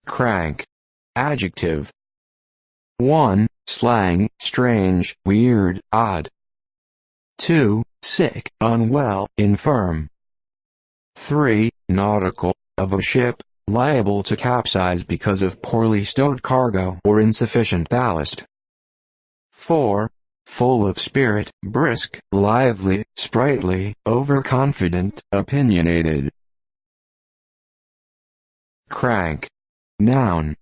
Crank. Adjective. 1. Slang, strange, weird, odd. 2. Sick, unwell, infirm. 3. Nautical, of a ship, liable to capsize because of poorly stowed cargo or insufficient ballast. 4. Full of spirit, brisk, lively, sprightly, overconfident, opinionated. Crank. Noun.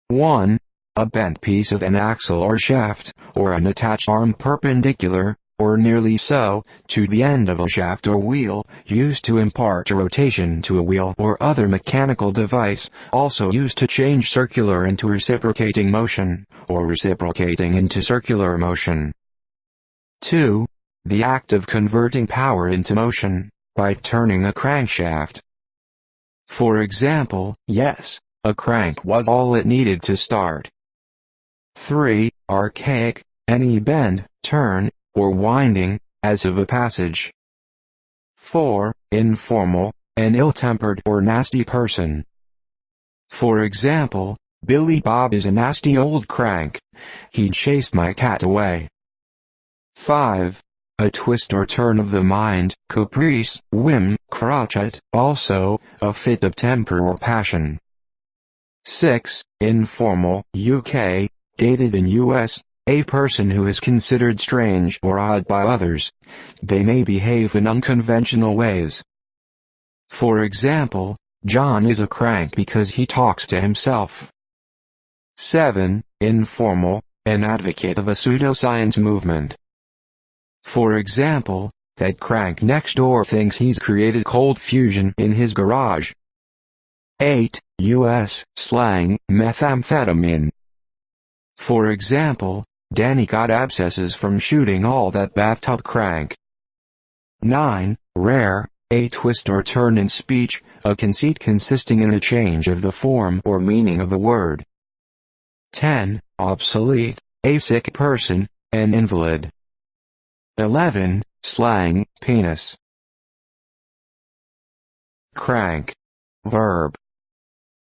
1. A bent piece of an axle or shaft, or an attached arm perpendicular, or nearly so, to the end of a shaft or wheel, used to impart a rotation to a wheel or other mechanical device, also used to change circular into reciprocating motion, or reciprocating into circular motion. 2. The act of converting power into motion, by turning a crankshaft. For example, yes, a crank was all it needed to start. 3. Archaic, any bend, turn, or winding, as of a passage. 4. Informal, an ill-tempered or nasty person. For example, Billy Bob is a nasty old crank. He chased my cat away. 5. A twist or turn of the mind, caprice, whim, crotchet, also, a fit of temper or passion. 6. Informal, UK, dated in US, a person who is considered strange or odd by others. They may behave in unconventional ways. For example, John is a crank because he talks to himself. 7. Informal, an advocate of a pseudoscience movement. For example, that crank next door thinks he's created cold fusion in his garage. 8. US slang, methamphetamine. For example, Danny got abscesses from shooting all that bathtub crank. 9. Rare, a twist or turn in speech, a conceit consisting in a change of the form or meaning of a word. 10. Obsolete, a sick person, an invalid. 11. Slang, penis. Crank. Verb.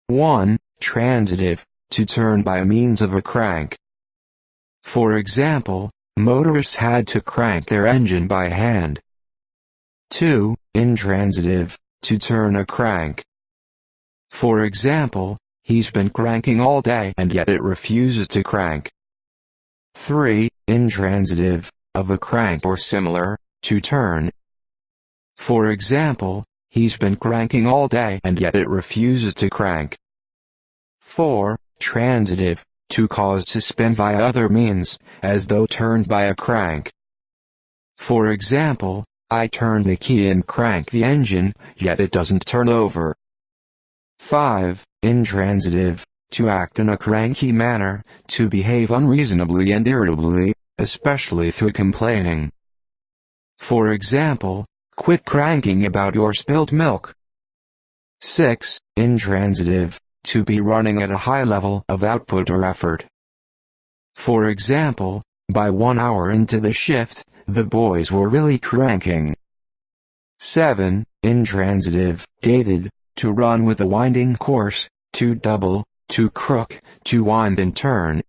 1. Transitive, to turn by means of a crank. For example, motorists had to crank their engine by hand. 2. Intransitive, to turn a crank. For example, he's been cranking all day and yet it refuses to crank. 3. Intransitive, of a crank or similar, to turn. For example, he's been cranking all day and yet it refuses to crank. 4. Transitive, to cause to spin via other means, as though turned by a crank. For example, I turn the key and crank the engine, yet it doesn't turn over. 5. Intransitive, to act in a cranky manner, to behave unreasonably and irritably, especially through complaining. For example, quit cranking about your spilt milk. 6. Intransitive, to be running at a high level of output or effort. For example, by 1 hour into the shift, the boys were really cranking. 7. Intransitive, dated, to run with a winding course, to double, to crook, to wind and turn,